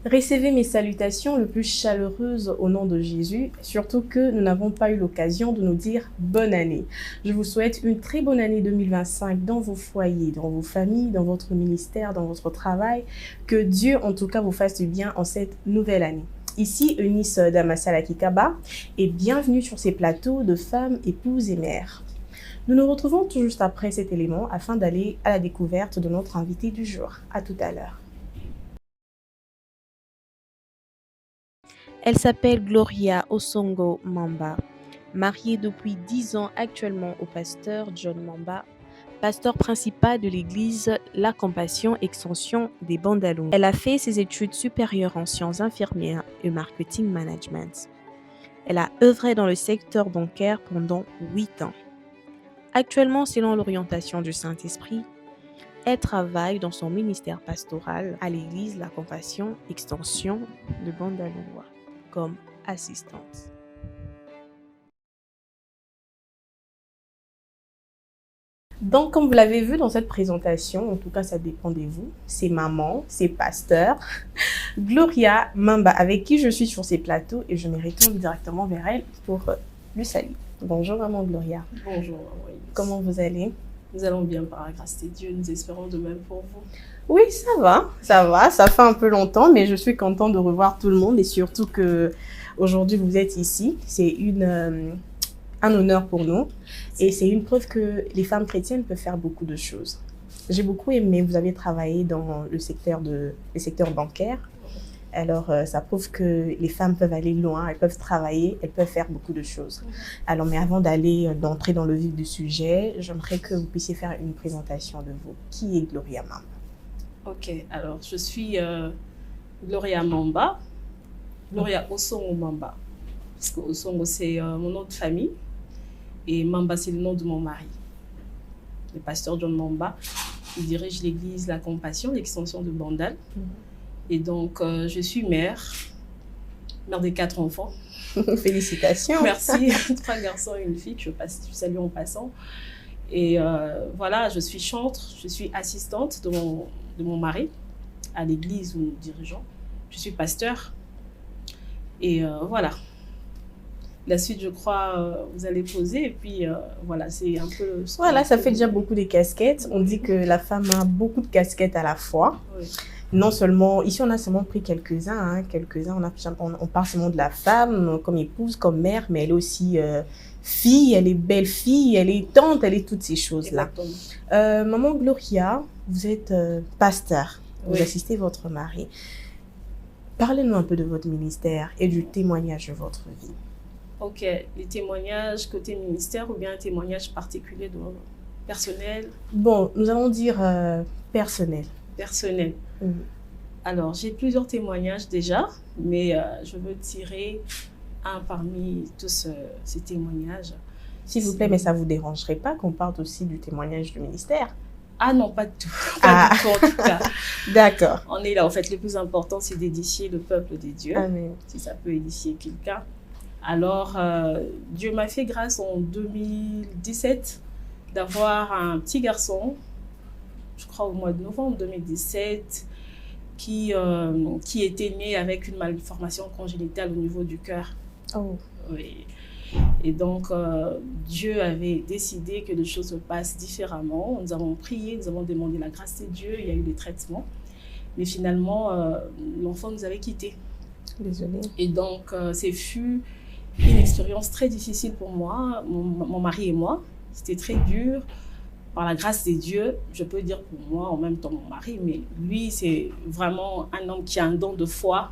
Recevez mes salutations les plus chaleureuses au nom de Jésus, surtout que nous n'avons pas eu l'occasion de nous dire bonne année. Je vous souhaite une très bonne année 2025 dans vos foyers, dans vos familles, dans votre ministère, dans votre travail. Que Dieu en tout cas vous fasse du bien en cette nouvelle année. Ici Eunice Damasala Kikaba et bienvenue sur ces plateaux de femmes, épouses et mères. Nous nous retrouvons tout juste après cet élément afin d'aller à la découverte de notre invité du jour. À tout à l'heure. Elle s'appelle Gloria Osongo Mamba, mariée depuis 10 ans actuellement au pasteur John Mamba, pasteur principal de l'église La Compassion Extension des Bandalous. Elle a fait ses études supérieures en sciences infirmières et marketing management. Elle a œuvré dans le secteur bancaire pendant 8 ans. Actuellement, selon l'orientation du Saint-Esprit, elle travaille dans son ministère pastoral à l'église La Compassion Extension de Bandalous comme assistante. Donc, comme vous l'avez vu dans cette présentation, en tout cas, ça dépend de vous, c'est maman, c'est pasteur, Gloria Mamba, avec qui je suis sur ces plateaux et je me retourne directement vers elle pour lui saluer. Bonjour, maman Gloria. Bonjour, oui. Comment vous allez? Nous allons bien par la grâce de Dieu, nous espérons de même pour vous. Oui, ça fait un peu longtemps, mais je suis contente de revoir tout le monde et surtout que aujourd'hui vous êtes ici. C'est un honneur pour nous et c'est une preuve que les femmes chrétiennes peuvent faire beaucoup de choses. J'ai beaucoup aimé, vous avez travaillé dans le secteur bancaire. Alors, ça prouve que les femmes peuvent aller loin, elles peuvent travailler, elles peuvent faire beaucoup de choses. Alors, mais avant d'entrer dans le vif du sujet, j'aimerais que vous puissiez faire une présentation de vous. Qui est Gloria Mamba? Ok, alors je suis Gloria Mamba, Gloria Osongo Mamba, parce que Osongo c'est mon nom de famille et Mamba c'est le nom de mon mari. Le pasteur John Mamba, il dirige l'église La Compassion, l'extension de Bandal. Et donc je suis mère de 4 enfants. Félicitations. Merci, 3 garçons et une fille que je salue en passant. Et voilà, je suis chantre, je suis assistante de mon mari à l'église où nous dirigeons. Je suis pasteur. Et voilà. La suite, je crois, vous allez poser. Et puis voilà, c'est un peu... Voilà, ça fait déjà beaucoup de casquettes. On dit que la femme a beaucoup de casquettes à la fois. Oui. Non seulement, ici on a seulement pris quelques-uns, on parle seulement de la femme comme épouse, comme mère, mais elle est aussi fille, elle est belle-fille, elle est tante, elle est toutes ces choses-là. Maman Gloria, vous êtes pasteur, vous assistez votre mari. Parlez-nous un peu de votre ministère et du témoignage de votre vie. Ok, les témoignages côté ministère ou bien un témoignage particulier personnel? Bon, nous allons dire personnel. Personnel. Alors, j'ai plusieurs témoignages déjà, mais je veux tirer un parmi tous ces témoignages. S'il vous plaît, mais ça ne vous dérangerait pas qu'on parle aussi du témoignage du ministère? Ah non, pas de tout. Pas du tout en tout cas. D'accord. On est là, en fait, le plus important, c'est d'édifier le peuple de Dieu. Amen. Si ça peut édifier quelqu'un. Alors, Dieu m'a fait grâce en 2017 d'avoir un petit garçon, je crois au mois de novembre 2017, qui était né avec une malformation congénitale au niveau du cœur. Oh. Oui. Et donc, Dieu avait décidé que les choses se passent différemment. Nous avons prié, nous avons demandé la grâce de Dieu, il y a eu des traitements. Mais finalement, l'enfant nous avait quittés. Désolée. Et donc, c'est fut une expérience très difficile pour moi, mon mari et moi. C'était très dur. Par la grâce de Dieu, je peux dire pour moi, en même temps mon mari, mais lui, c'est vraiment un homme qui a un don de foi.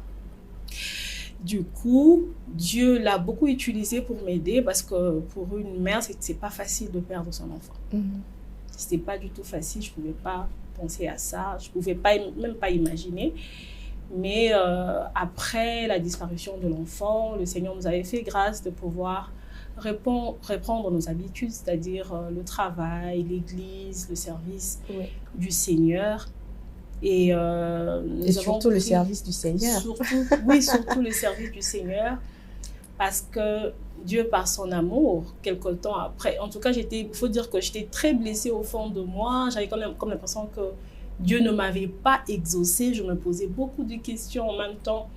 Du coup, Dieu l'a beaucoup utilisé pour m'aider parce que pour une mère, c'est pas facile de perdre son enfant. C'était pas du tout facile, je pouvais pas penser à ça, je pouvais même pas imaginer. Mais après la disparition de l'enfant, le Seigneur nous avait fait grâce de pouvoir reprendre nos habitudes, c'est-à-dire le travail, l'église, le service du Seigneur. Et surtout le service du Seigneur. Surtout le service du Seigneur. Parce que Dieu, par son amour, quelque temps après, en tout cas, il faut dire que j'étais très blessée au fond de moi. J'avais quand même comme l'impression que Dieu ne m'avait pas exaucé. Je me posais beaucoup de questions en même temps.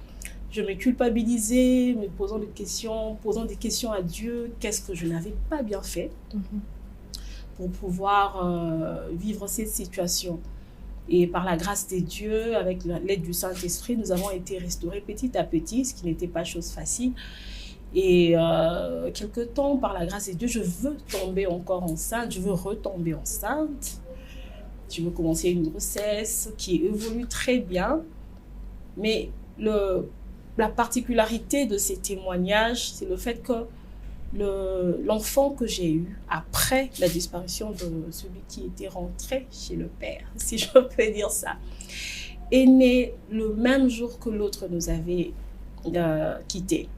Je me culpabilisais, me posant des questions à Dieu. Qu'est-ce que je n'avais pas bien fait pour pouvoir vivre cette situation? Et par la grâce de Dieu, avec l'aide du Saint-Esprit, nous avons été restaurés petit à petit, ce qui n'était pas chose facile. Et quelque temps, par la grâce de Dieu, je veux tomber encore enceinte, je veux retomber enceinte. Je veux commencer une grossesse qui évolue très bien. Mais la particularité de ces témoignages, c'est le fait que l'enfant que j'ai eu après la disparition de celui qui était rentré chez le père, si je peux dire ça, est né le même jour que l'autre nous avait quittés.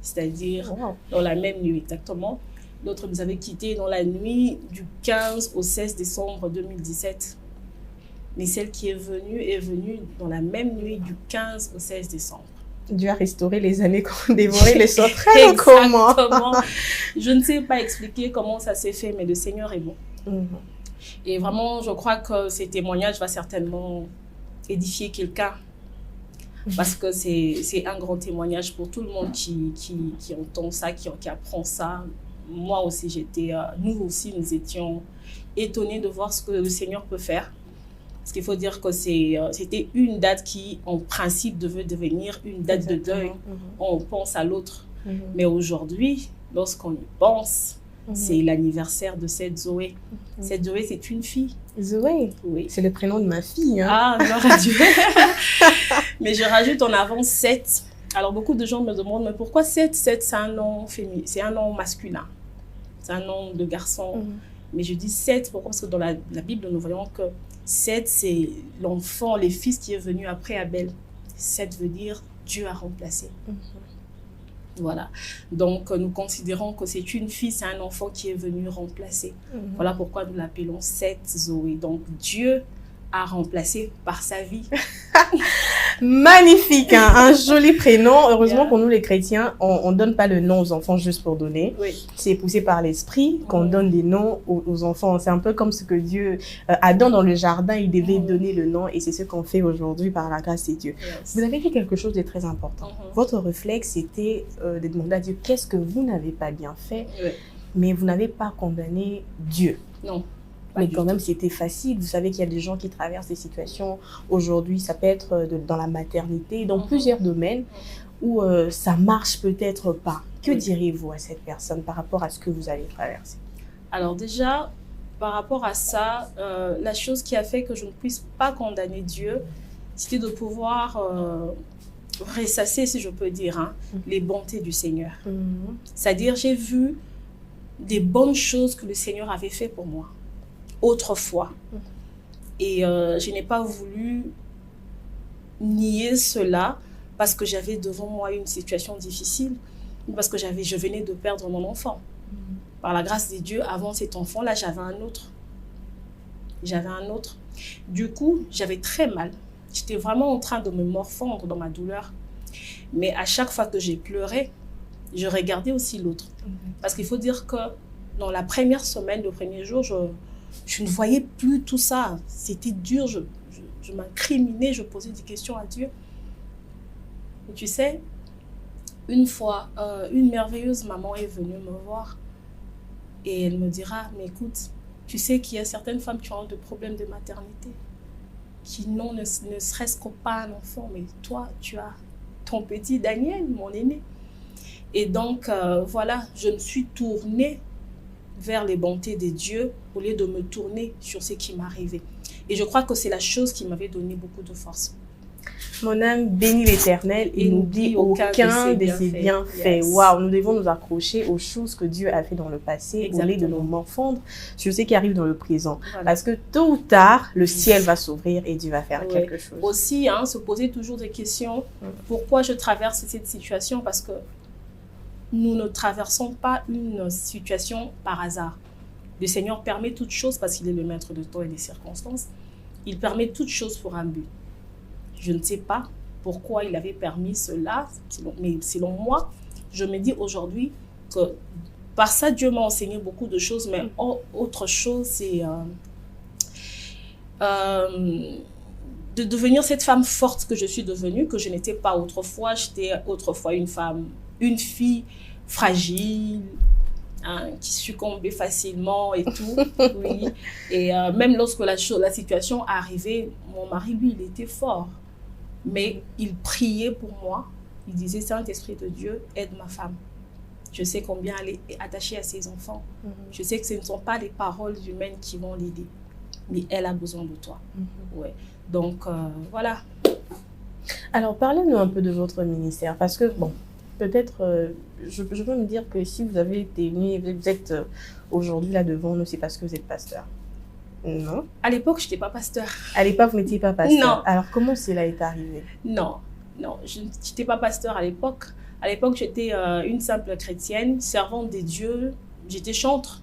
C'est-à-dire dans la même nuit exactement. L'autre nous avait quittés dans la nuit du 15 au 16 décembre 2017. Mais celle qui est venue dans la même nuit du 15 au 16 décembre. Dieu a restauré les années qu'on dévorait les sauterelles. Comment? Je ne sais pas expliquer comment ça s'est fait, mais le Seigneur est bon. Et vraiment, je crois que ces témoignages vont certainement édifier quelqu'un. Parce que c'est un grand témoignage pour tout le monde qui entend ça, qui apprend ça. Moi aussi, nous aussi, nous étions étonnés de voir ce que le Seigneur peut faire. Parce qu'il faut dire que c'était une date qui, en principe, devait devenir une date de deuil. On pense à l'autre. Mais aujourd'hui, lorsqu'on y pense, c'est l'anniversaire de cette Zoé. Cette Zoé, c'est une fille. Zoé? Oui. C'est le prénom de ma fille. Hein. Ah, gloire à Dieu. Mais je rajoute en avant 7. Alors, beaucoup de gens me demandent, mais pourquoi 7? 7, c'est un nom féminin, c'est un nom masculin. C'est un nom de garçon. Mais je dis 7, pourquoi? Parce que dans la Bible, nous voyons que 7, c'est l'enfant, le fils qui est venu après Abel. 7 veut dire Dieu a remplacé. Voilà. Donc, nous considérons que c'est une fille, c'est un enfant qui est venu remplacer. Voilà pourquoi nous l'appelons 7 Zoé. Donc, Dieu a remplacé par sa vie. Magnifique, hein? Un joli prénom. Heureusement pour nous les chrétiens, on ne donne pas le nom aux enfants juste pour donner. C'est poussé par l'esprit qu'on donne des noms aux enfants. C'est un peu comme ce que Dieu, Adam dans le jardin, il devait donner le nom et c'est ce qu'on fait aujourd'hui par la grâce de Dieu. Vous avez dit quelque chose de très important. Votre réflexe, c'était de demander à Dieu qu'est-ce que vous n'avez pas bien fait, mais vous n'avez pas condamné Dieu. Non. Mais quand même, c'était facile. Vous savez qu'il y a des gens qui traversent des situations aujourd'hui. Ça peut être dans la maternité, dans plusieurs domaines où ça marche peut-être pas. Que diriez-vous à cette personne par rapport à ce que vous avez traversé? Alors déjà, par rapport à ça, la chose qui a fait que je ne puisse pas condamner Dieu, c'était de pouvoir ressasser, si je peux dire, les bontés du Seigneur. C'est-à-dire, j'ai vu des bonnes choses que le Seigneur avait fait pour moi autrefois. Et je n'ai pas voulu nier cela parce que j'avais devant moi une situation difficile, parce que je venais de perdre mon enfant. Par la grâce de Dieu, avant cet enfant-là, j'avais un autre. Du coup, j'avais très mal. J'étais vraiment en train de me morfondre dans ma douleur. Mais à chaque fois que j'ai pleuré, je regardais aussi l'autre. Parce qu'il faut dire que dans la première semaine, le premier jour, je ne voyais plus tout ça. C'était dur, je m'incriminais, je posais des questions à Dieu. Et tu sais, une fois, une merveilleuse maman est venue me voir et elle me dira, mais écoute, tu sais qu'il y a certaines femmes qui ont des problèmes de maternité, qui n'ont ne serait-ce que pas un enfant, mais toi, tu as ton petit Daniel, mon aîné. Et donc, voilà, je me suis tournée vers les bontés de Dieu au lieu de me tourner sur ce qui m'arrivait. Et je crois que c'est la chose qui m'avait donné beaucoup de force. Mon âme bénit l'Éternel et n'oublie aucun de ses bienfaits. Waouh, nous devons nous accrocher aux choses que Dieu a fait dans le passé, au lieu de nous morfondre sur ce qui arrive dans le présent. Voilà. Parce que tôt ou tard, le ciel va s'ouvrir et Dieu va faire quelque chose. Aussi, se poser toujours des questions. Pourquoi je traverse cette situation? Parce que nous ne traversons pas une situation par hasard. Le Seigneur permet toutes choses parce qu'il est le maître de temps et des circonstances. Il permet toutes choses pour un but. Je ne sais pas pourquoi il avait permis cela, mais selon moi, je me dis aujourd'hui que par ça, Dieu m'a enseigné beaucoup de choses, mais autre chose, c'est de devenir cette femme forte que je suis devenue, que je n'étais pas autrefois. J'étais autrefois une fille fragile, hein, qui succombait facilement et tout. Oui. Et même lorsque la situation arrivait, mon mari, lui, il était fort. Mais il priait pour moi. Il disait, Saint-Esprit de Dieu, aide ma femme. Je sais combien elle est attachée à ses enfants. Je sais que ce ne sont pas les paroles humaines qui vont l'aider. Mais elle a besoin de toi. Ouais. Donc, voilà. Alors, parlez-nous un peu de votre ministère. Parce que, bon, peut-être, je peux me dire que si vous avez été venu, vous êtes aujourd'hui là devant nous, c'est parce que vous êtes pasteur. Non. À l'époque, je n'étais pas pasteur. À l'époque, vous n'étiez pas pasteur. Non. Alors, comment cela est arrivé? Non, je n'étais pas pasteur à l'époque. À l'époque, j'étais une simple chrétienne, servante des dieux. J'étais chantre.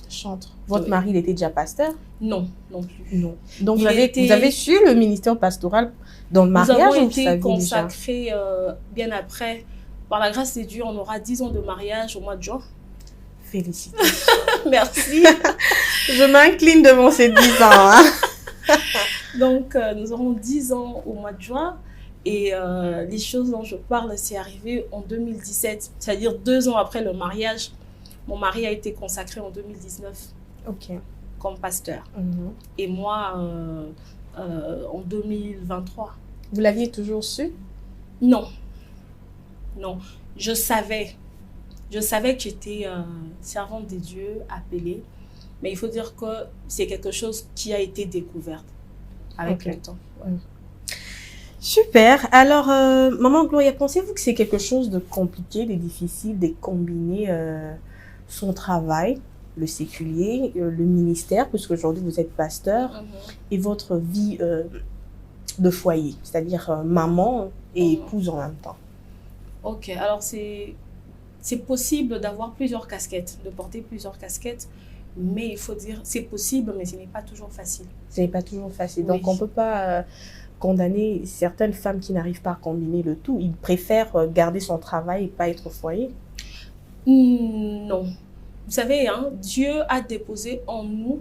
Chantre. Votre mari, il était déjà pasteur? Non, non plus. Non. Donc, vous avez su le ministère pastoral dans le mariage? Nous avons été consacrés bien après. Par la grâce de Dieu, on aura 10 ans de mariage au mois de juin. Félicitations. Merci. Je m'incline devant ces 10 ans. Hein. Donc, nous aurons 10 ans au mois de juin. Et les choses dont je parle, c'est arrivé en 2017. C'est-à-dire 2 ans après le mariage. Mon mari a été consacré en 2019 comme pasteur. Et moi, en 2023. Vous l'aviez toujours su? Non. Non. Je savais que j'étais servante de Dieu, appelée. Mais il faut dire que c'est quelque chose qui a été découvert avec le temps. Ouais. Super. Alors, Maman Gloria, pensez-vous que c'est quelque chose de compliqué, de difficile de combiner son travail, le séculier, le ministère, puisque aujourd'hui vous êtes pasteur, et votre vie de foyer, c'est-à-dire maman et épouse en même temps? Ok, alors c'est possible d'avoir plusieurs casquettes, de porter plusieurs casquettes, mais il faut dire, c'est possible, mais ce n'est pas toujours facile. Ce n'est pas toujours facile. Oui. Donc, on ne peut pas condamner certaines femmes qui n'arrivent pas à combiner le tout. Ils préfèrent garder son travail et pas être au foyer. Non. Vous savez, hein, Dieu a déposé en nous,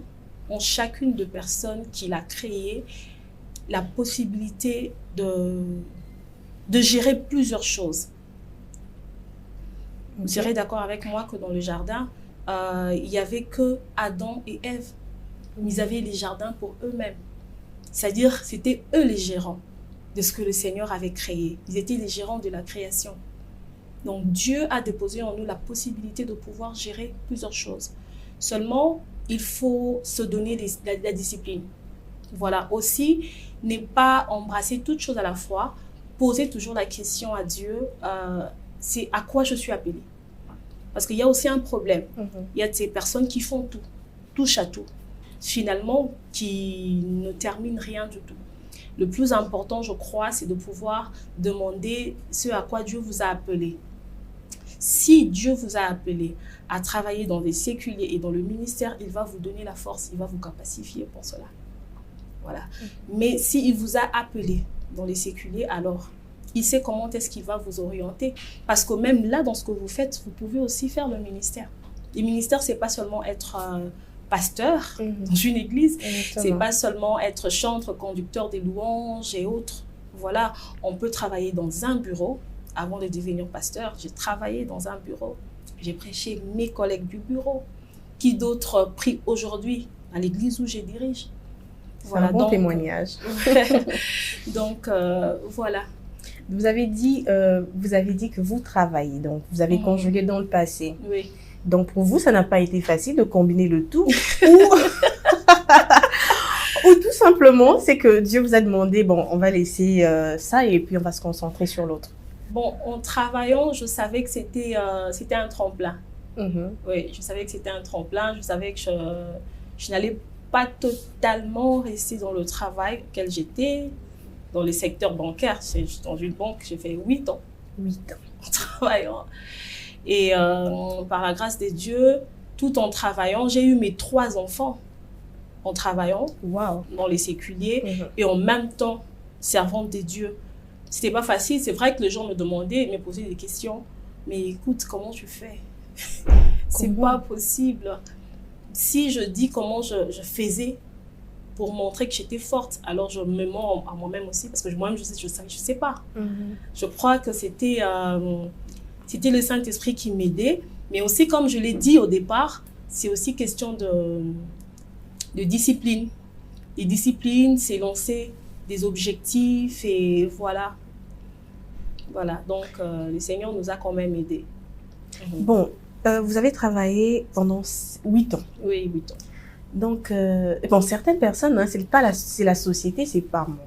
en chacune de personnes qu'il a créées, la possibilité de gérer plusieurs choses. Vous serez d'accord avec moi que dans le jardin, il n'y avait que Adam et Ève. Ils avaient les jardins pour eux-mêmes. C'est-à-dire, c'était eux les gérants de ce que le Seigneur avait créé. Ils étaient les gérants de la création. Donc, Dieu a déposé en nous la possibilité de pouvoir gérer plusieurs choses. Seulement, il faut se donner la discipline. Voilà. Aussi, ne pas embrasser toutes choses à la fois. Poser toujours la question à Dieu, c'est à quoi je suis appelée. Parce qu'il y a aussi un problème. Il y a ces personnes qui font tout, touche à tout. Finalement, qui ne terminent rien du tout. Le plus important, je crois, c'est de pouvoir demander ce à quoi Dieu vous a appelé. Si Dieu vous a appelé à travailler dans les séculiers et dans le ministère, il va vous donner la force, il va vous capacifier pour cela. Voilà. Mais s'il vous a appelé dans les séculiers, alors il sait comment est-ce qu'il va vous orienter. Parce que même là, dans ce que vous faites, vous pouvez aussi faire le ministère. Le ministère, ce n'est pas seulement être pasteur dans une église, ce n'est pas seulement être chantre, conducteur des louanges et autres. Voilà, on peut travailler dans un bureau. Avant de devenir pasteur, j'ai travaillé dans un bureau. J'ai prêché mes collègues du bureau. Qui d'autres prient aujourd'hui à l'église où je dirige? Voilà, un bon témoignage. Donc, voilà. Vous avez dit que vous travaillez, donc vous avez conjugué dans le passé. Oui. Donc, pour vous, ça n'a pas été facile de combiner le tout ou tout simplement, c'est que Dieu vous a demandé, bon, on va laisser ça et puis on va se concentrer sur l'autre. Bon, en travaillant, je savais que c'était un tremplin. Oui, je savais que c'était un tremplin. Je savais que je n'allais pas totalement rester dans le travail auquel j'étais, dans le secteur bancaire. Dans une banque, j'ai fait 8 ans. 8 ans. En travaillant. Et par la grâce de Dieu, tout en travaillant, j'ai eu mes 3 enfants en travaillant dans les séculiers et en même temps servante de Dieu. C'était pas facile. C'est vrai que les gens me demandaient, me posaient des questions. Mais écoute, comment tu fais? C'est pas possible. Si je dis comment je faisais, pour montrer que j'étais forte. Alors, je me mens à moi-même aussi, parce que moi-même, je sais pas. Je crois que c'était le Saint-Esprit qui m'aidait. Mais aussi, comme je l'ai dit au départ, c'est aussi question de discipline. Et discipline, c'est lancer des objectifs et voilà. Voilà, donc le Seigneur nous a quand même aidés. Bon, vous avez travaillé pendant 8 ans. Oui, 8 ans. Donc, bon, certaines personnes, hein, c'est la société, c'est pas moi.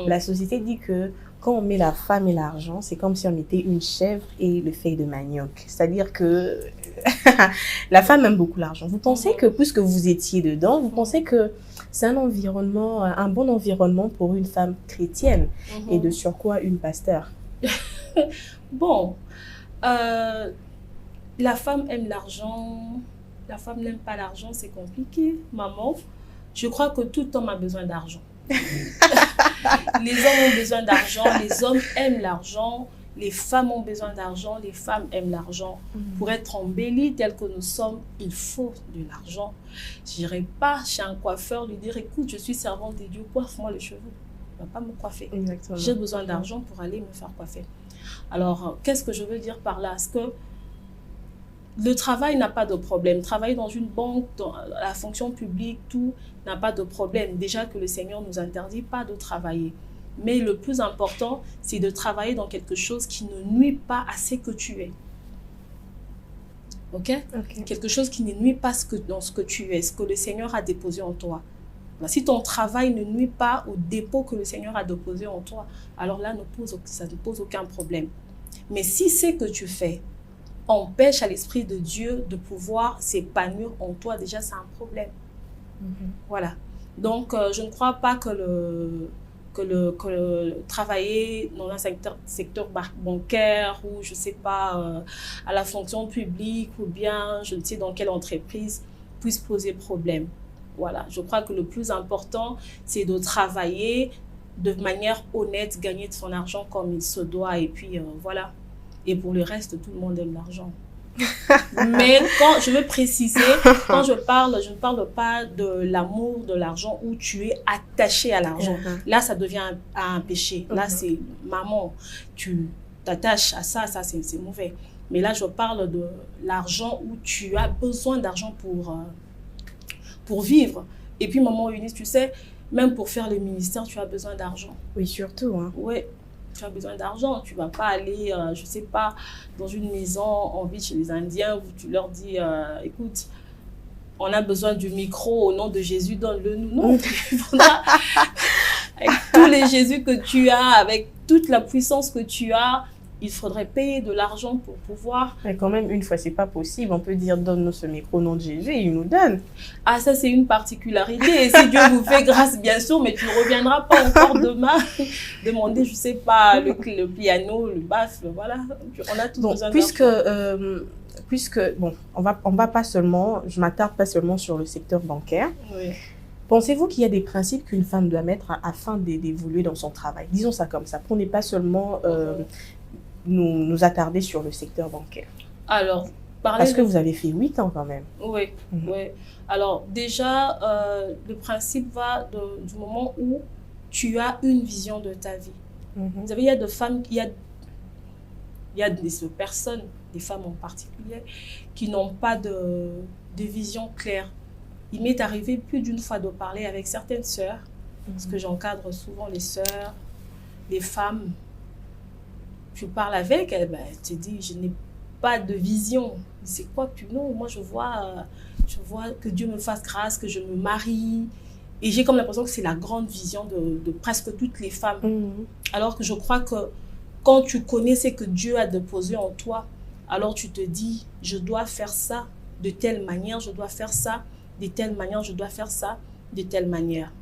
La société dit que quand on met la femme et l'argent, c'est comme si on mettait une chèvre et le feuille de manioc. C'est-à-dire que la femme aime beaucoup l'argent. Vous pensez que, puisque vous étiez dedans, vous pensez que c'est un bon environnement pour une femme chrétienne et de surcroît une pasteur? Bon, la femme aime l'argent, la femme n'aime pas l'argent, c'est compliqué, maman. Je crois que tout homme a besoin d'argent. Les hommes ont besoin d'argent, les hommes aiment l'argent, les femmes ont besoin d'argent, les femmes aiment l'argent. Pour être embellie tel que nous sommes, il faut de l'argent. Je n'irai pas chez un coiffeur lui dire, écoute, je suis servante de Dieu, coiffe-moi les cheveux. Il ne va pas me coiffer. J'ai besoin d'argent pour aller me faire coiffer. Alors, qu'est-ce que je veux dire par là? Est-ce que le travail n'a pas de problème. Travailler dans une banque, dans la fonction publique, tout n'a pas de problème. Déjà que le Seigneur ne nous interdit pas de travailler. Mais le plus important, c'est de travailler dans quelque chose qui ne nuit pas à ce que tu es. Ok? Quelque chose qui ne nuit pas dans ce que tu es, ce que le Seigneur a déposé en toi. Si ton travail ne nuit pas au dépôt que le Seigneur a déposé en toi, alors là, ça ne pose aucun problème. Mais si ce que tu fais empêche à l'Esprit de Dieu de pouvoir s'épanouir en toi, déjà c'est un problème. Voilà. Donc, je ne crois pas que travailler dans un secteur bancaire ou, je ne sais pas, à la fonction publique ou bien, je ne sais dans quelle entreprise, puisse poser problème. Voilà. Je crois que le plus important, c'est de travailler de manière honnête, gagner de son argent comme il se doit et puis voilà. Et pour le reste, tout le monde aime l'argent. Mais quand je veux préciser, quand je ne parle pas de l'amour de l'argent où tu es attaché à l'argent. Là, ça devient un péché. Là, c'est maman, tu t'attaches à ça, c'est mauvais. Mais là, je parle de l'argent où tu as besoin d'argent pour vivre. Et puis, maman Eunice, tu sais, même pour faire le ministère, tu as besoin d'argent. Oui, surtout. Hein. Oui. Tu as besoin d'argent, tu ne vas pas aller, je ne sais pas, dans une maison en ville chez les Indiens où tu leur dis, écoute, on a besoin du micro, au nom de Jésus, donne-le-nous. Non, avec tous les Jésus que tu as, avec toute la puissance que tu as, il faudrait payer de l'argent pour pouvoir... Mais quand même, une fois, c'est pas possible. On peut dire, donne-nous ce micro au nom de Jésus et il nous donne. Ah, ça, c'est une particularité. Et si Dieu vous fait grâce, bien sûr, mais tu ne reviendras pas encore demain demander, je ne sais pas, le piano, le basse, voilà. On a tout besoin puisque, bon, on va pas seulement, je m'attarde pas seulement sur le secteur bancaire. Oui. Pensez-vous qu'il y a des principes qu'une femme doit mettre afin d'évoluer dans son travail? Disons ça comme ça, pour ne pas seulement... nous attarder sur le secteur bancaire. Alors, parce que vous avez fait 8 ans quand même. Oui, oui. Alors, déjà, le principe va du moment où tu as une vision de ta vie. Vous savez, il y a des femmes, il y a des personnes, des femmes en particulier, qui n'ont pas de vision claire. Il m'est arrivé plus d'une fois de parler avec certaines sœurs, parce que j'encadre souvent les sœurs, les femmes. Tu parles avec elle, ben, elle te dit, je n'ai pas de vision. C'est quoi que tu... Non, moi je vois que Dieu me fasse grâce, que je me marie. Et j'ai comme l'impression que c'est la grande vision de presque toutes les femmes. Alors que je crois que quand tu connais ce que Dieu a déposé en toi, alors tu te dis, je dois faire ça de telle manière, je dois faire ça de telle manière, je dois faire ça de telle manière.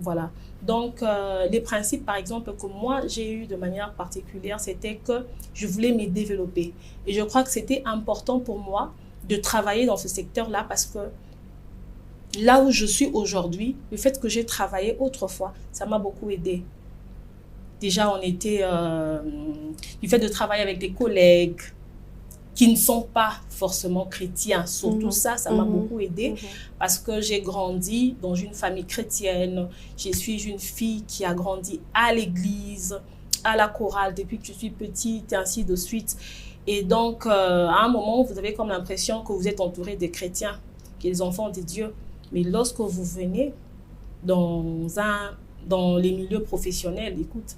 Voilà. Donc, les principes, par exemple, que moi, j'ai eu de manière particulière, c'était que je voulais me développer. Et je crois que c'était important pour moi de travailler dans ce secteur-là parce que là où je suis aujourd'hui, le fait que j'ai travaillé autrefois, ça m'a beaucoup aidé. Déjà, on était... du fait de travailler avec des collègues, qui ne sont pas forcément chrétiens. Surtout ça m'a beaucoup aidée parce que j'ai grandi dans une famille chrétienne. Je suis une fille qui a grandi à l'église, à la chorale depuis que je suis petite et ainsi de suite. Et donc, à un moment, vous avez comme l'impression que vous êtes entouré des chrétiens, qui sont les enfants de Dieu. Mais lorsque vous venez dans les milieux professionnels, écoute,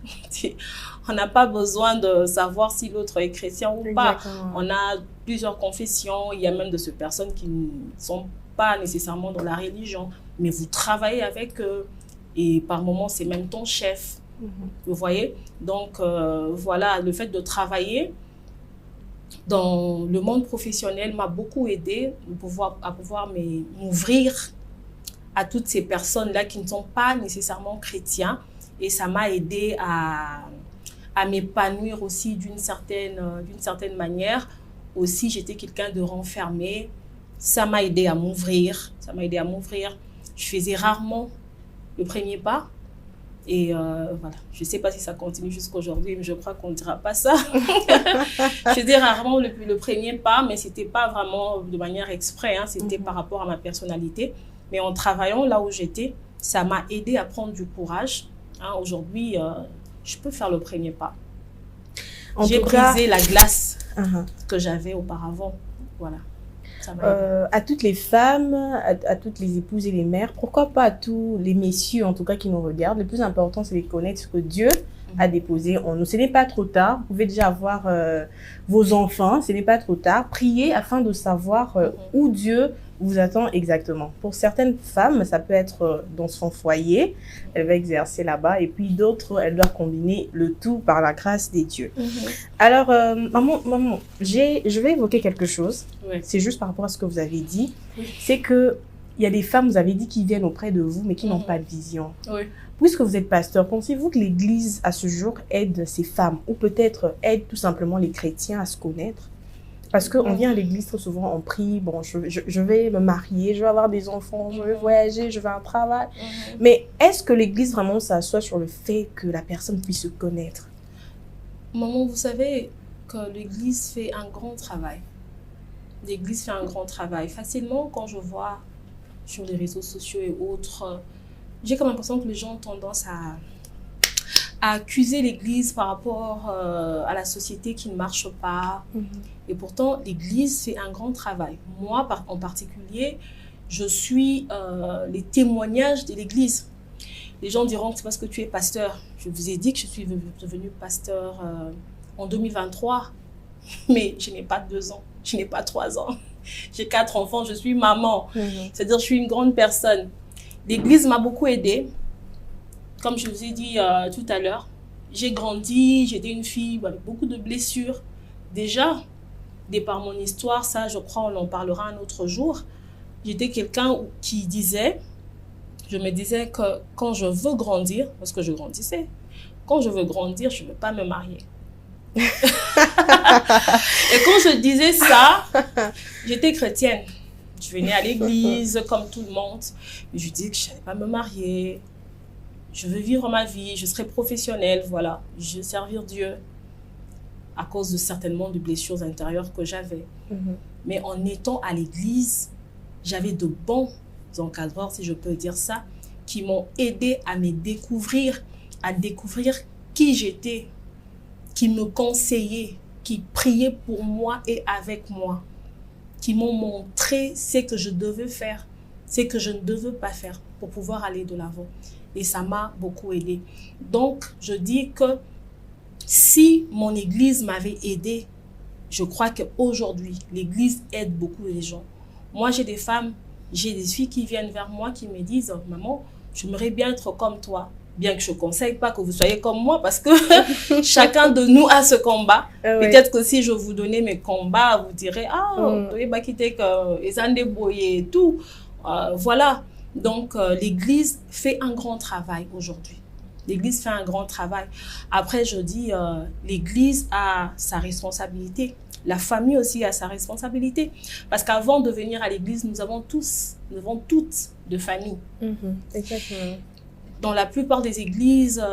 on n'a pas besoin de savoir si l'autre est chrétien ou pas. On a plusieurs confessions, il y a même de ces personnes qui ne sont pas nécessairement dans la religion, mais vous travaillez avec eux et par moments, c'est même ton chef. Vous voyez? Donc, voilà, le fait de travailler dans le monde professionnel m'a beaucoup aidé à pouvoir m'ouvrir à toutes ces personnes-là qui ne sont pas nécessairement chrétiens. Et ça m'a aidé à m'épanouir aussi d'une certaine manière. Aussi, j'étais quelqu'un de renfermé. Ça m'a aidé à m'ouvrir. Je faisais rarement le premier pas. Et voilà, je ne sais pas si ça continue jusqu'à aujourd'hui, mais je crois qu'on ne dira pas ça. Je faisais rarement le premier pas, mais ce n'était pas vraiment de manière exprès. Hein, c'était par rapport à ma personnalité. Mais en travaillant là où j'étais, ça m'a aidé à prendre du courage. Hein, aujourd'hui, je peux faire le premier pas. J'ai brisé la glace que j'avais auparavant. Voilà. À toutes les femmes, à toutes les épouses et les mères, pourquoi pas à tous les messieurs en tout cas qui nous regardent. Le plus important, c'est de connaître ce que Dieu a déposé en nous. Ce n'est pas trop tard. Vous pouvez déjà avoir vos enfants. Ce n'est pas trop tard. Priez afin de savoir où Dieu vous attend exactement. Pour certaines femmes, ça peut être dans son foyer. Elle va exercer là-bas. Et puis d'autres, elle doit combiner le tout par la grâce des dieux. Alors, maman, je vais évoquer quelque chose. C'est juste par rapport à ce que vous avez dit. C'est que il y a des femmes, vous avez dit, qui viennent auprès de vous, mais qui n'ont pas de vision. Puisque vous êtes pasteur, pensez-vous que l'Église, à ce jour, aide ces femmes ou peut-être aide tout simplement les chrétiens à se connaître? Parce qu'on vient à l'église très souvent, on prie, bon, je vais me marier, je vais avoir des enfants, je vais voyager, je vais un travail. Mais est-ce que l'église vraiment s'assoit sur le fait que la personne puisse se connaître? Maman, vous savez que l'église fait un grand travail. L'église fait un grand travail. Facilement, quand je vois sur les réseaux sociaux et autres, j'ai comme l'impression que les gens ont tendance à accuser l'église par rapport à la société qui ne marche pas. Et pourtant, l'église fait un grand travail. Moi, en particulier, je suis les témoignages de l'église. Les gens diront que c'est parce que tu es pasteur. Je vous ai dit que je suis devenue pasteur en 2023, mais je n'ai pas 2 ans, je n'ai pas 3 ans. J'ai 4 enfants, je suis maman. C'est-à-dire que je suis une grande personne. L'église m'a beaucoup aidée. Comme je vous ai dit tout à l'heure, j'ai grandi, j'étais une fille avec beaucoup de blessures. Déjà, de par mon histoire, ça, je crois, on en parlera un autre jour. J'étais quelqu'un je me disais que quand je veux grandir, parce que je grandissais, quand je veux grandir, je ne veux pas me marier. Et quand je disais ça, j'étais chrétienne. Je venais à l'église comme tout le monde. Mais je disais que je n'allais pas me marier. Je veux vivre ma vie, je serai professionnelle, voilà. Je veux servir Dieu à cause de certainement de blessures intérieures que j'avais. Mais en étant à l'église, j'avais de bons encadreurs, si je peux dire ça, qui m'ont aidé à me découvrir, à découvrir qui j'étais, qui me conseillaient, qui priaient pour moi et avec moi, qui m'ont montré ce que je devais faire, ce que je ne devais pas faire pour pouvoir aller de l'avant. Et ça m'a beaucoup aidé. Donc, je dis que si mon église m'avait aidé, je crois qu'aujourd'hui, l'église aide beaucoup les gens. Moi, j'ai des filles qui viennent vers moi qui me disent « Maman, j'aimerais bien être comme toi. » Bien que je ne conseille pas que vous soyez comme moi parce que chacun de nous a ce combat. Peut-être que si je vous donnais mes combats, vous direz « Ah, vous n'avez quitter que les gens débrouillés et tout. » Voilà. Donc, l'église fait un grand travail aujourd'hui. L'église fait un grand travail. Après, je dis, l'église a sa responsabilité. La famille aussi a sa responsabilité. Parce qu'avant de venir à l'église, nous avons toutes de famille. Exactement. Dans la plupart des églises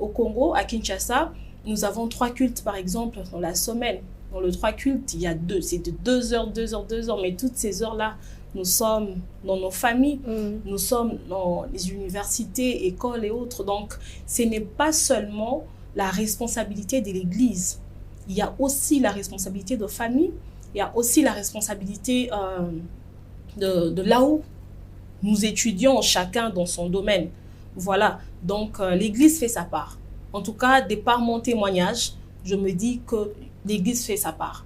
au Congo, à Kinshasa, nous avons 3 cultes, par exemple, dans la semaine. Dans le 3 cultes, c'est de 2 heures, 2 heures, 2 heures. Mais toutes ces heures-là, nous sommes dans nos familles, nous sommes dans les universités, écoles et autres. Donc, ce n'est pas seulement la responsabilité de l'Église. Il y a aussi la responsabilité de famille, il y a aussi la responsabilité de là où nous étudions chacun dans son domaine. Voilà, donc l'Église fait sa part. En tout cas, de par mon témoignage, je me dis que l'Église fait sa part.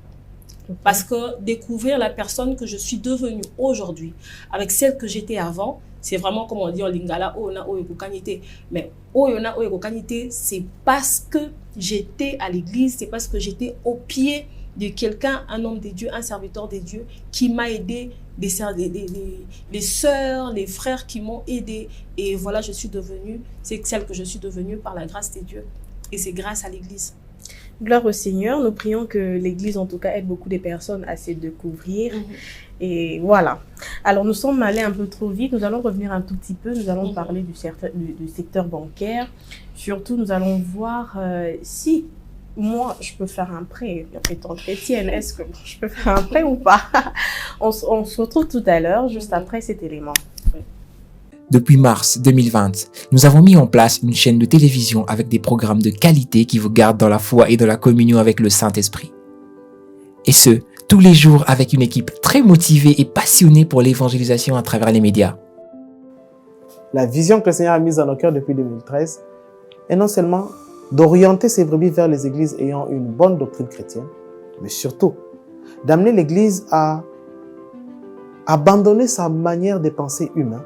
Parce que découvrir la personne que je suis devenue aujourd'hui, avec celle que j'étais avant, c'est vraiment comme on dit en lingala, mais c'est parce que j'étais à l'église, c'est parce que j'étais au pied de quelqu'un, un homme de Dieu, un serviteur de Dieu, qui m'a aidé, les sœurs, les frères qui m'ont aidé. Et voilà, c'est celle que je suis devenue par la grâce de Dieu. Et c'est grâce à l'église. Gloire au Seigneur, nous prions que l'Église, en tout cas, aide beaucoup de personnes à se découvrir. Et voilà. Alors, nous sommes allés un peu trop vite. Nous allons revenir un tout petit peu. Nous allons parler du secteur bancaire. Surtout, nous allons voir si moi, je peux faire un prêt. Étant chrétienne, est-ce que je peux faire un prêt ou pas? On se retrouve tout à l'heure, juste après cet élément. Depuis mars 2020, nous avons mis en place une chaîne de télévision avec des programmes de qualité qui vous gardent dans la foi et dans la communion avec le Saint-Esprit. Et ce, tous les jours avec une équipe très motivée et passionnée pour l'évangélisation à travers les médias. La vision que le Seigneur a mise dans nos cœurs depuis 2013 est non seulement d'orienter ses brebis vers les églises ayant une bonne doctrine chrétienne, mais surtout d'amener l'Église à abandonner sa manière de penser humaine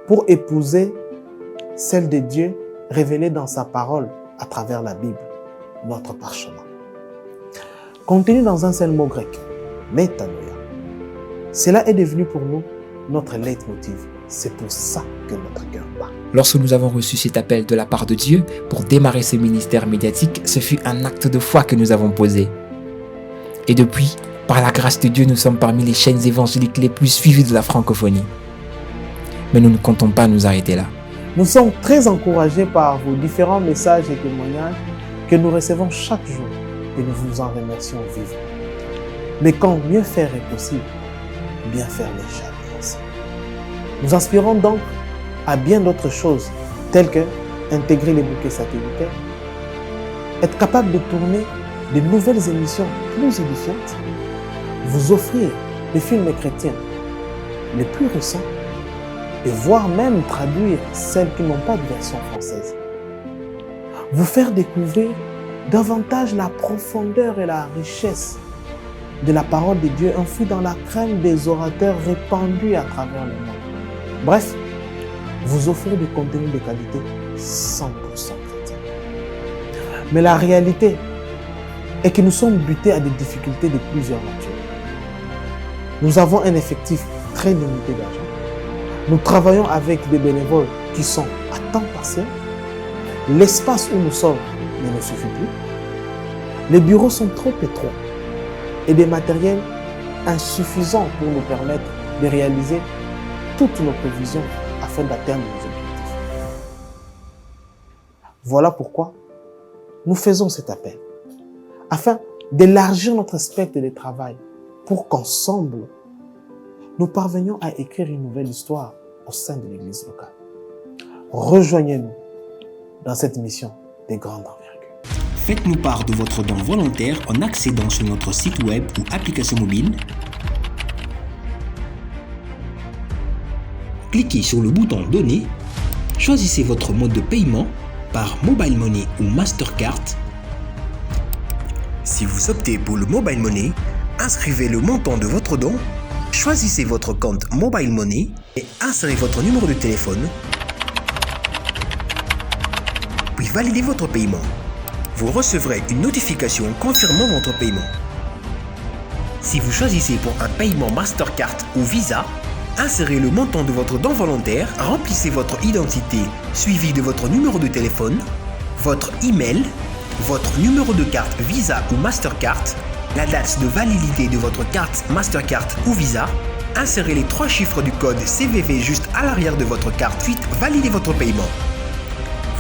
pour épouser celle de Dieu révélée dans sa parole à travers la Bible, notre parchemin. Contenu dans un seul mot grec, métanoïa. Cela est devenu pour nous notre leitmotiv. C'est pour ça que notre cœur bat. Lorsque nous avons reçu cet appel de la part de Dieu pour démarrer ce ministère médiatique, ce fut un acte de foi que nous avons posé. Et depuis, par la grâce de Dieu, nous sommes parmi les chaînes évangéliques les plus suivies de la francophonie. Mais nous ne comptons pas nous arrêter là. Nous sommes très encouragés par vos différents messages et témoignages que nous recevons chaque jour et nous vous en remercions vivement. Mais quand mieux faire est possible, bien faire n'est jamais assez. Nous inspirons donc à bien d'autres choses, telles que intégrer les bouquets satellitaires, être capable de tourner de nouvelles émissions plus édifiantes, vous offrir des films chrétiens les plus récents, et voire même traduire celles qui n'ont pas de version française. Vous faire découvrir davantage la profondeur et la richesse de la parole de Dieu enfouie dans la crème des orateurs répandus à travers le monde. Bref, vous offrir des contenus de qualité 100% chrétiens. Mais la réalité est que nous sommes butés à des difficultés de plusieurs natures. Nous avons un effectif très limité d'argent. Nous travaillons avec des bénévoles qui sont à temps partiel. L'espace où nous sommes ne nous suffit plus. Les bureaux sont trop étroits et des matériels insuffisants pour nous permettre de réaliser toutes nos prévisions afin d'atteindre nos objectifs. Voilà pourquoi nous faisons cet appel, afin d'élargir notre spectre de travail pour qu'ensemble, nous parvenions à écrire une nouvelle histoire au sein de l'Église locale. Rejoignez-nous dans cette mission de grande envergure. Faites-nous part de votre don volontaire en accédant sur notre site web ou application mobile. Cliquez sur le bouton « Donner », choisissez votre mode de paiement par Mobile Money ou Mastercard. Si vous optez pour le Mobile Money, inscrivez le montant de votre don, choisissez votre compte Mobile Money et insérez votre numéro de téléphone, puis validez votre paiement. Vous recevrez une notification confirmant votre paiement. Si vous choisissez pour un paiement Mastercard ou Visa, insérez le montant de votre don volontaire, remplissez votre identité suivi de votre numéro de téléphone, votre email, votre numéro de carte Visa ou Mastercard, la date de validité de votre carte Mastercard ou Visa, insérez les 3 chiffres du code CVV juste à l'arrière de votre carte, puis validez votre paiement.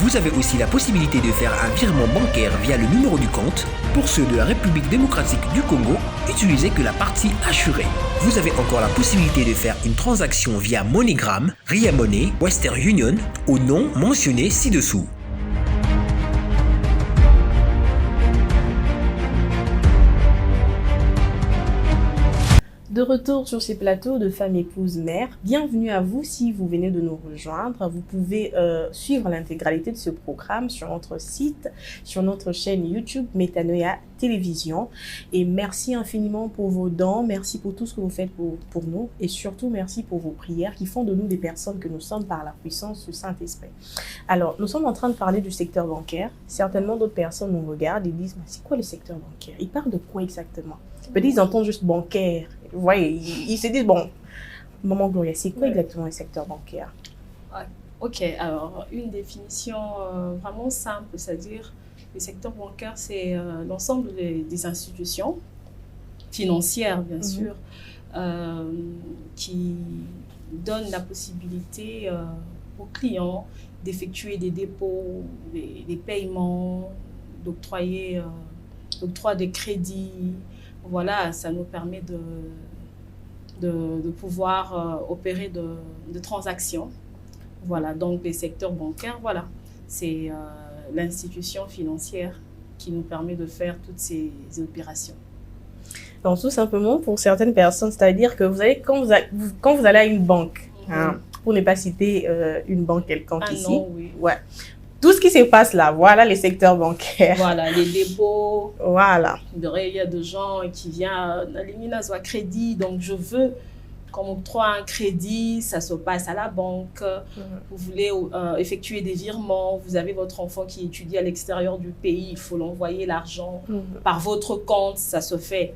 Vous avez aussi la possibilité de faire un virement bancaire via le numéro du compte. Pour ceux de la République démocratique du Congo, utilisez que la partie assurée. Vous avez encore la possibilité de faire une transaction via MoneyGram, Ria Money, Western Union au nom mentionné ci-dessous. De retour sur ces plateaux de femmes épouses mères, bienvenue à vous si vous venez de nous rejoindre. Vous pouvez suivre l'intégralité de ce programme sur notre site, sur notre chaîne YouTube Metanoia Télévision. Et merci infiniment pour vos dons, merci pour tout ce que vous faites pour nous et surtout merci pour vos prières qui font de nous des personnes que nous sommes par la puissance du Saint-Esprit. Alors, nous sommes en train de parler du secteur bancaire. Certainement d'autres personnes nous regardent et disent « c'est quoi le secteur bancaire ?» Ils parlent de quoi exactement? Peut-être ils entendent juste bancaire. Vous voyez, ils se disent, bon, Maman Gloria, c'est quoi exactement le secteur bancaire? Ok, alors une définition vraiment simple, c'est-à-dire le secteur bancaire, c'est l'ensemble des institutions financières, bien sûr, qui donnent la possibilité aux clients d'effectuer des dépôts, des paiements, d'octroyer l'octroi des crédits. Voilà, ça nous permet de pouvoir opérer de transactions. Voilà, donc les secteurs bancaires, voilà, c'est l'institution financière qui nous permet de faire toutes ces opérations. Donc tout simplement, pour certaines personnes, c'est-à-dire que vous avez, quand vous allez à une banque, pour ne pas citer une banque quelconque ici, non, oui. Ouais. Tout ce qui se passe là, voilà les secteurs bancaires. Voilà, les dépôts. Voilà. Il y a des gens qui viennent, à crédit, donc je veux qu'on m'octroie un crédit, ça se passe à la banque. Vous voulez effectuer des virements, vous avez votre enfant qui étudie à l'extérieur du pays, il faut l'envoyer l'argent par votre compte, ça se fait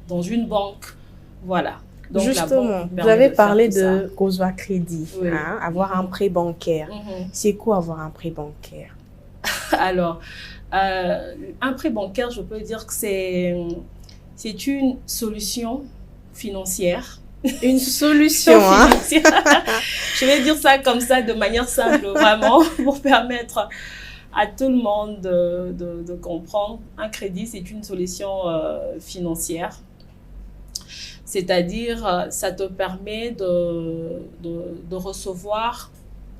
dans une banque. Voilà. Donc, justement, vous avez parlé de Kozwa Crédit, avoir un prêt bancaire. C'est quoi avoir un prêt bancaire? Alors, un prêt bancaire, je peux dire que c'est une solution financière. Une solution, hein? Je vais dire ça comme ça, de manière simple, vraiment, pour permettre à tout le monde de comprendre. Un crédit, c'est une solution financière. C'est-à-dire, ça te permet de recevoir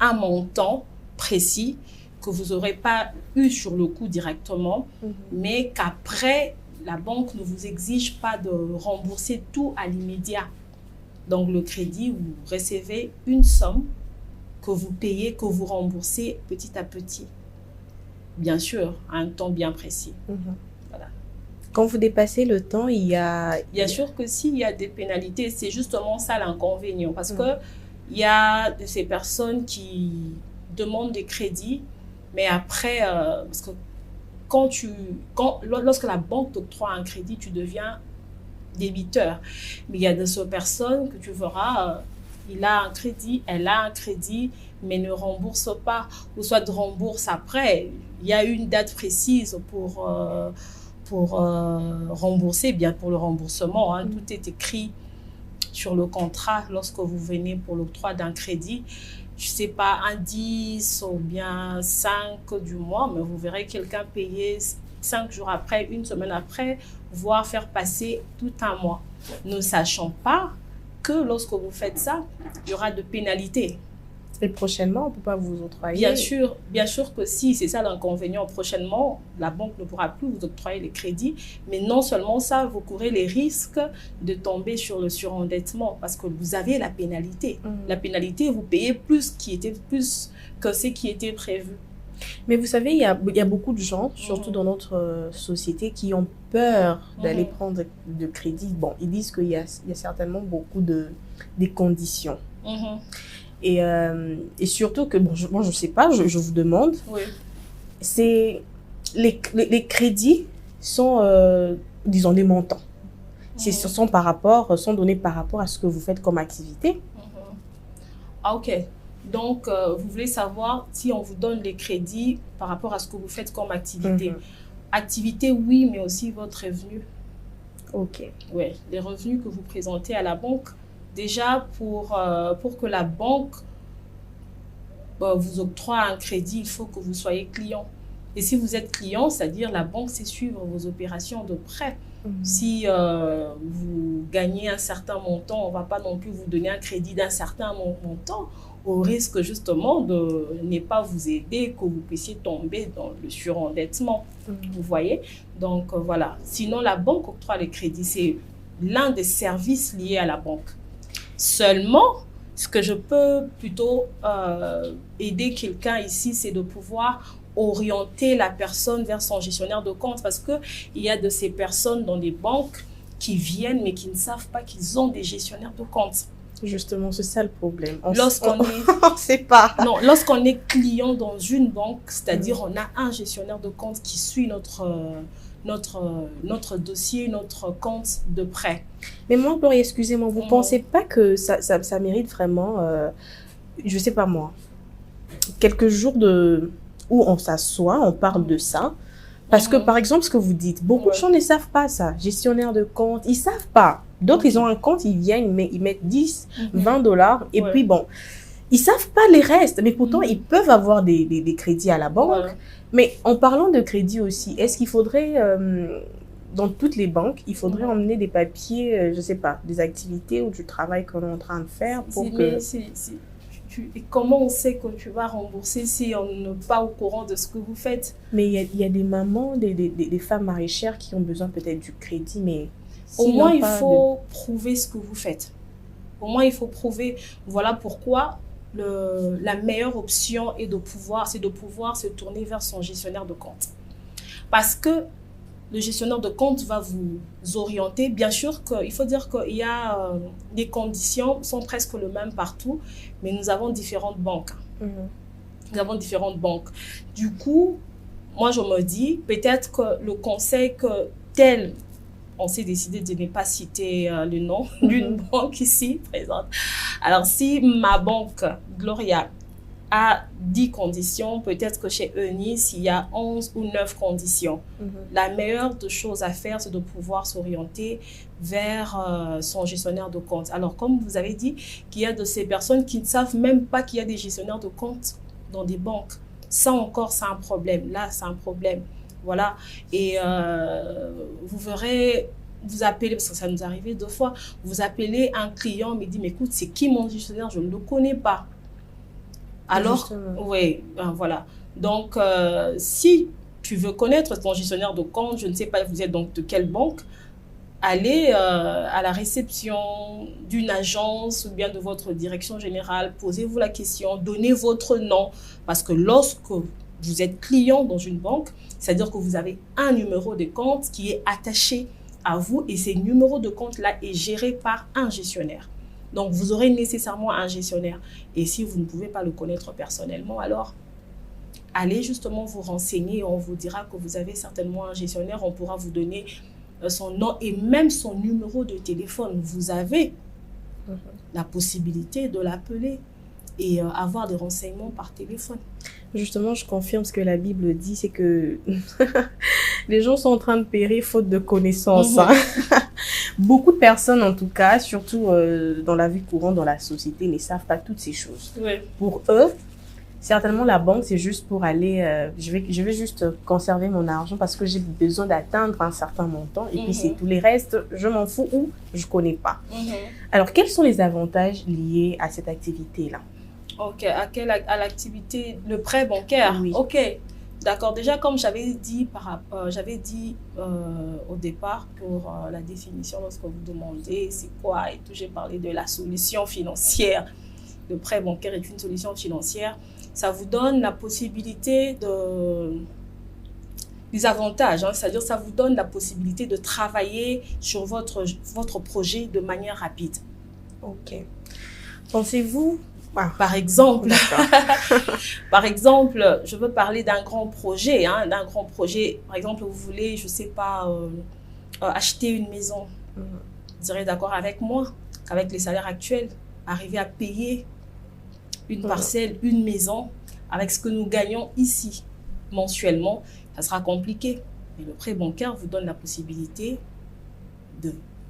un montant précis que vous n'aurez pas eu sur le coup directement, mais qu'après, la banque ne vous exige pas de rembourser tout à l'immédiat. Donc, le crédit, vous recevez une somme que vous payez, que vous remboursez petit à petit. Bien sûr, à un temps bien précis. Voilà. Quand vous dépassez le temps, il y a... Bien sûr que s'il y a des pénalités, c'est justement ça l'inconvénient. Parce que il y a de ces personnes qui demandent des crédits, mais après, parce que lorsque la banque t'octroie un crédit, tu deviens débiteur. Mais il y a de ces personnes que tu verras, il a un crédit, elle a un crédit, mais ne rembourse pas, ou soit rembourse après. Il y a une date précise pour rembourser, bien pour le remboursement. Tout est écrit sur le contrat lorsque vous venez pour l'octroi d'un crédit. Je ne sais pas, un 10 ou bien 5 du mois, mais vous verrez quelqu'un payer 5 jours après, une semaine après, voire faire passer tout un mois. Ne sachant pas que lorsque vous faites ça, il y aura de pénalités. Et prochainement, on ne peut pas vous octroyer. Bien sûr que si, c'est ça l'inconvénient. Prochainement, la banque ne pourra plus vous octroyer les crédits. Mais non seulement ça, vous courez les risques de tomber sur le surendettement parce que vous avez la pénalité. La pénalité, vous payez plus que ce qui était prévu. Mais vous savez, il y a beaucoup de gens, surtout dans notre société, qui ont peur d'aller prendre de crédit. Bon, ils disent qu'il y a certainement beaucoup des conditions. Et surtout que, bon, je ne sais pas, je vous demande, c'est les crédits sont, disons, des montants. Sont donnés par rapport à ce que vous faites comme activité. Ah, ok. Donc, vous voulez savoir si on vous donne les crédits par rapport à ce que vous faites comme activité. Activité, oui, mais aussi votre revenu. Ok. Oui, les revenus que vous présentez à la banque. Déjà, pour que la banque vous octroie un crédit, il faut que vous soyez client. Et si vous êtes client, c'est-à-dire la banque sait suivre vos opérations de près. Si vous gagnez un certain montant, on ne va pas non plus vous donner un crédit d'un certain montant, au risque justement de ne pas vous aider, que vous puissiez tomber dans le surendettement. Vous voyez? Donc voilà. Sinon, la banque octroie les crédits. C'est l'un des services liés à la banque. Seulement, ce que je peux plutôt aider quelqu'un ici, c'est de pouvoir orienter la personne vers son gestionnaire de compte, parce qu'il y a de ces personnes dans les banques qui viennent mais qui ne savent pas qu'ils ont des gestionnaires de compte. Justement, c'est ça le problème. Lorsqu'on ne sait pas. Non, lorsqu'on est client dans une banque, c'est-à-dire on a un gestionnaire de compte qui suit notre dossier, notre compte de prêt. Mais moi, Gloria, excusez-moi, vous ne pensez pas que ça mérite vraiment, je ne sais pas moi, quelques jours où on s'assoit, on parle de ça. Parce que, par exemple, ce que vous dites, beaucoup de gens ne savent pas ça. Gestionnaire de compte, ils ne savent pas. D'autres, ils ont un compte, ils viennent, mais ils mettent 10, $20. Et puis, bon, ils ne savent pas les restes. Mais pourtant, ils peuvent avoir des crédits à la banque. Mais en parlant de crédit aussi, est-ce qu'il faudrait, dans toutes les banques, il faudrait emmener des papiers, je ne sais pas, des activités ou du travail qu'on est en train de faire pour que... Et comment on sait que tu vas rembourser si on n'est pas au courant de ce que vous faites? Mais il y a des mamans, des femmes maraîchères qui ont besoin peut-être du crédit, mais... Au moins, il faut prouver ce que vous faites. Au moins, il faut prouver. Voilà pourquoi la meilleure option est de pouvoir se tourner vers son gestionnaire de compte. Parce que le gestionnaire de compte va vous orienter. Bien sûr qu'il faut dire qu'il y a des conditions sont presque les mêmes partout, mais nous avons différentes banques. Nous avons différentes banques. Du coup, moi, je me dis, peut-être que le conseil que tel, on s'est décidé de ne pas citer le nom d'une banque ici présente. Alors, si ma banque, Gloria, a 10 conditions, peut-être que chez Eunice, il y a 11 ou 9 conditions. La meilleure des choses à faire, c'est de pouvoir s'orienter vers son gestionnaire de compte. Alors, comme vous avez dit, qu'il y a de ces personnes qui ne savent même pas qu'il y a des gestionnaires de compte dans des banques. Ça encore, c'est un problème. Là, c'est un problème. Voilà. Et vous verrez, vous appelez, parce que ça nous est arrivé 2 fois, vous appelez un client, mais dit, mais écoute, c'est qui mon gestionnaire? Je ne le connais pas. Alors, oui, voilà. Donc, si tu veux connaître ton gestionnaire de compte, je ne sais pas, vous êtes donc de quelle banque, allez à la réception d'une agence ou bien de votre direction générale, posez-vous la question, donnez votre nom, parce que lorsque vous êtes client dans une banque, c'est-à-dire que vous avez un numéro de compte qui est attaché à vous et ce numéro de compte-là est géré par un gestionnaire. Donc, vous aurez nécessairement un gestionnaire. Et si vous ne pouvez pas le connaître personnellement, alors allez justement vous renseigner. On vous dira que vous avez certainement un gestionnaire. On pourra vous donner son nom et même son numéro de téléphone. Vous avez la possibilité de l'appeler et avoir des renseignements par téléphone. Justement, je confirme ce que la Bible dit, c'est que les gens sont en train de périr faute de connaissances. Hein. Beaucoup de personnes, en tout cas, surtout dans la vie courante, dans la société, ne savent pas toutes ces choses. Pour eux, certainement, la banque, c'est juste pour aller... je vais juste conserver mon argent parce que j'ai besoin d'atteindre un certain montant. Et puis, c'est tout. Les restes, je m'en fous ou je ne connais pas. Alors, quels sont les avantages liés à cette activité-là? Ok, à l'activité, le prêt bancaire. Oui. Ok, d'accord. Déjà, comme j'avais dit au départ pour la définition, lorsque vous demandez c'est quoi et tout, j'ai parlé de la solution financière. Le prêt bancaire est une solution financière. Ça vous donne la possibilité des avantages, hein, c'est-à-dire ça vous donne la possibilité de travailler sur votre projet de manière rapide. Ok. Pensez-vous... Par exemple, je veux parler d'un grand projet, Par exemple, vous voulez, je ne sais pas, acheter une maison. Vous serez d'accord avec moi qu'avec les salaires actuels, arriver à payer une parcelle, une maison, avec ce que nous gagnons ici mensuellement, ça sera compliqué. Mais le prêt bancaire vous donne la possibilité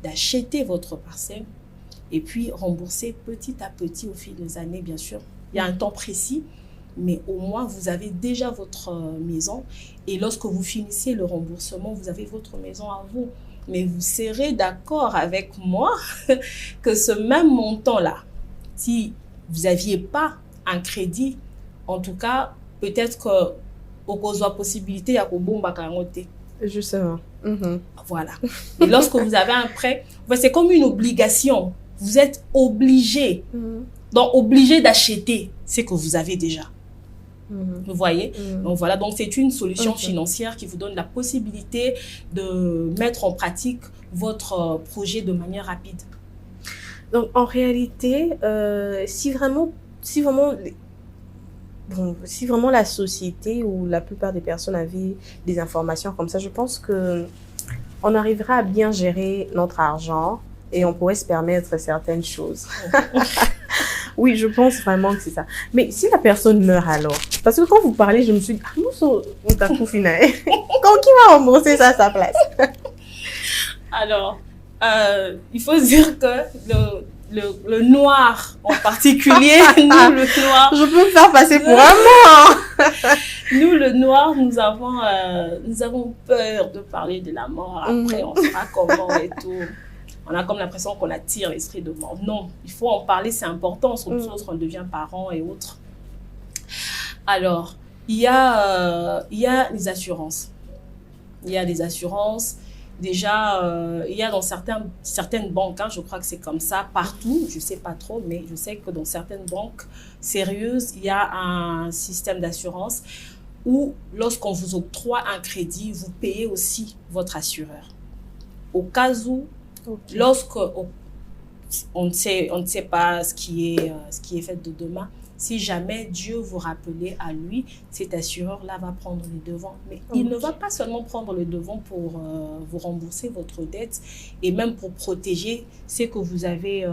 d'acheter votre parcelle et puis rembourser petit à petit au fil des années, bien sûr. Il y a un temps précis mais au moins vous avez déjà votre maison et lorsque vous finissez le remboursement, vous avez votre maison à vous. Mais vous serez d'accord avec moi que ce même montant-là, si vous n'aviez pas un crédit, en tout cas, peut-être que au cause de la possibilité, il y a Justement. Voilà. Et lorsque vous avez un prêt, c'est comme une obligation. Vous êtes obligé. Donc, obligé d'acheter ce que vous avez déjà. Vous voyez? Donc, voilà. Donc, c'est une solution financière qui vous donne la possibilité de mettre en pratique votre projet de manière rapide. Donc, en réalité, si vraiment la société ou la plupart des personnes avaient des informations comme ça, je pense que on arrivera à bien gérer notre argent et on pourrait se permettre certaines choses. Oui, je pense vraiment que c'est ça. Mais si la personne meurt alors, parce que quand vous parlez, je me suis dit, on t'a tout fini. Quand qui va rembourser ça à sa place? Alors, il faut dire que le noir en particulier, nous le noir... Je peux me faire passer pour un mort. Nous le noir, nous avons peur de parler de la mort. Après, on fera comment et tout. On a comme l'impression qu'on attire l'esprit de mort. Non, il faut en parler, c'est important, surtout lorsqu'on devient parent et autres. Alors, il y a les assurances. Il y a des assurances. Déjà, il y a dans certaines banques, je crois que c'est comme ça partout, je ne sais pas trop, mais je sais que dans certaines banques sérieuses, il y a un système d'assurance où lorsqu'on vous octroie un crédit, vous payez aussi votre assureur. Au cas où, lorsque on ne sait pas ce qui est fait de demain, si jamais Dieu vous rappelait à lui, cet assureur-là va prendre les devants. Mais il ne va pas seulement prendre les devants pour vous rembourser votre dette et même pour protéger ce que vous avez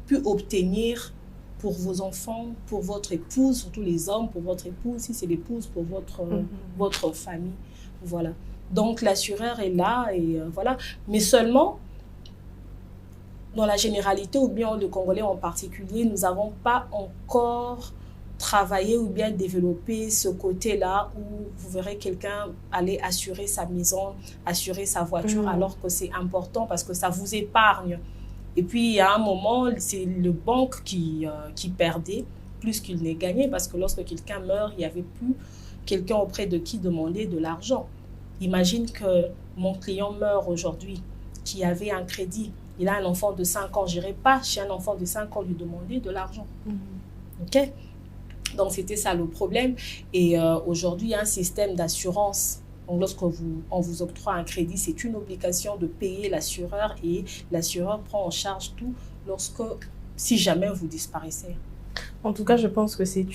pu obtenir pour vos enfants, pour votre épouse, surtout les hommes, pour votre épouse, si c'est l'épouse, pour votre famille. Voilà. Donc l'assureur est là et voilà. Mais seulement, dans la généralité ou bien le Congolais en particulier, nous n'avons pas encore travaillé ou bien développé ce côté-là où vous verrez quelqu'un aller assurer sa maison, assurer sa voiture, alors que c'est important parce que ça vous épargne. Et puis, il y a un moment, c'est le banque qui perdait plus qu'il n'est gagné parce que lorsque quelqu'un meurt, il n'y avait plus quelqu'un auprès de qui demander de l'argent. Imagine que mon client meurt aujourd'hui, qui avait un crédit. Il a un enfant de 5 ans. Je n'irai pas chez un enfant de 5 ans lui demander de l'argent. OK? Donc, c'était ça le problème. Et aujourd'hui, il y a un système d'assurance. Donc, lorsqu'on vous octroie un crédit, c'est une obligation de payer l'assureur et l'assureur prend en charge tout si jamais vous disparaissez. En tout cas, je pense que c'est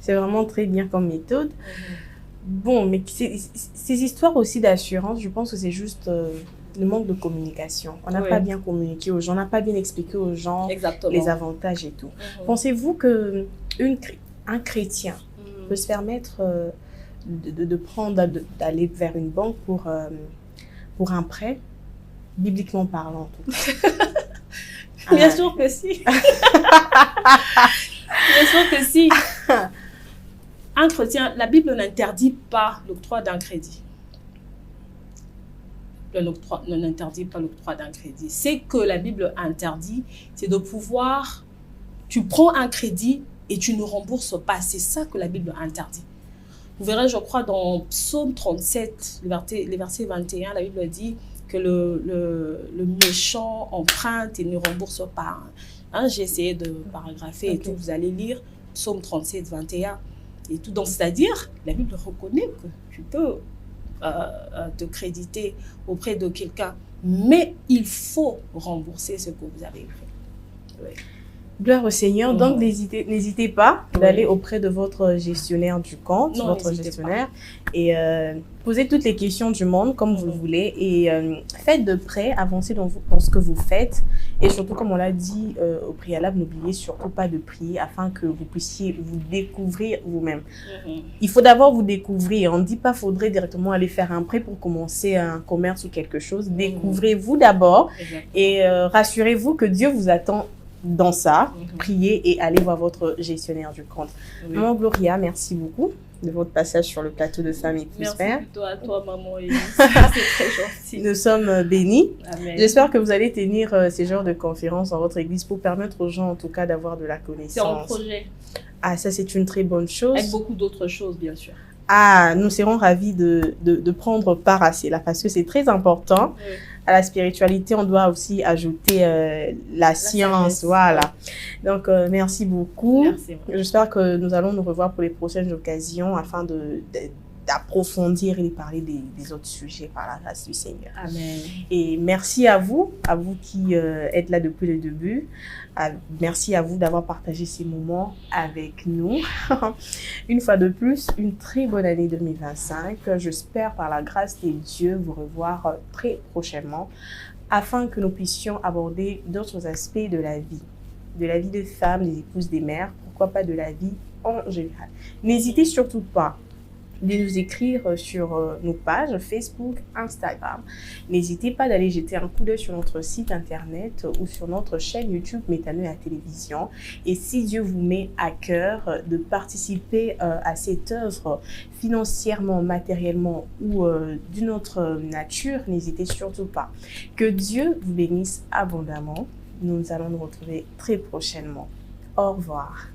vraiment très bien comme méthode. Bon, mais ces histoires aussi d'assurance, je pense que c'est juste le manque de communication. On n'a pas bien communiqué aux gens, on n'a pas bien expliqué aux gens les avantages et tout. Pensez-vous qu'un chrétien peut se permettre d'aller vers une banque pour un prêt, bibliquement parlant en tout cas? Bien sûr que si. Bien sûr que si. Un chrétien, la Bible n'interdit pas l'octroi d'un crédit. N'interdit pas l'octroi d'un crédit. C'est que la Bible interdit, c'est de pouvoir... Tu prends un crédit et tu ne rembourses pas. C'est ça que la Bible interdit. Vous verrez, je crois, dans Psaume 37, le verset 21, la Bible dit que le méchant emprunte et ne rembourse pas. J'ai essayé de paragrapher et tout. Vous allez lire Psaume 37, 21. Et tout. Donc, c'est-à-dire, la Bible reconnaît que tu peux te créditer auprès de quelqu'un, mais il faut rembourser ce que vous avez fait. Oui. Gloire au Seigneur. Donc, n'hésitez pas d'aller auprès de votre gestionnaire du compte, votre gestionnaire, et posez toutes les questions du monde comme vous le voulez. Et faites de près, avancez dans ce que vous faites. Et surtout, comme on l'a dit au préalable, n'oubliez surtout pas de prier afin que vous puissiez vous découvrir vous-même. Il faut d'abord vous découvrir. On ne dit pas qu'il faudrait directement aller faire un prêt pour commencer un commerce ou quelque chose. Découvrez-vous d'abord et rassurez-vous que Dieu vous attend dans ça, priez et allez voir votre gestionnaire du compte. Oui. Maman Gloria, merci beaucoup de votre passage sur le plateau de Famille Plus Merci Mère. plutôt à toi, maman Elise. C'est très gentil. Nous sommes bénis. Amen. J'espère que vous allez tenir ces genres de conférences dans votre église pour permettre aux gens, en tout cas, d'avoir de la C'est en connaissance. projet, Ah, ça, c'est une très bonne chose. avec beaucoup d'autres choses, bien sûr. Ah, nous serons ravis de prendre part à cela parce que c'est très important. Oui. À la spiritualité, on doit aussi ajouter la science. sagesse. Voilà. Donc, merci beaucoup. Merci. J'espère que nous allons nous revoir pour les prochaines occasions afin d'approfondir et de parler des autres sujets par la grâce du Seigneur. Amen. Et merci à vous qui êtes là depuis le début. Merci à vous d'avoir partagé ces moments avec nous. Une fois de plus, une très bonne année 2025. J'espère par la grâce de Dieu vous revoir très prochainement afin que nous puissions aborder d'autres aspects de la vie des femmes, des épouses, des mères, pourquoi pas de la vie en général. N'hésitez surtout pas de nous écrire sur nos pages Facebook, Instagram. N'hésitez pas d'aller jeter un coup d'œil sur notre site internet ou sur notre chaîne YouTube Métanoïa à la télévision. Et si Dieu vous met à cœur de participer à cette œuvre financièrement, matériellement ou d'une autre nature, n'hésitez surtout pas. Que Dieu vous bénisse abondamment. Nous allons nous retrouver très prochainement. Au revoir.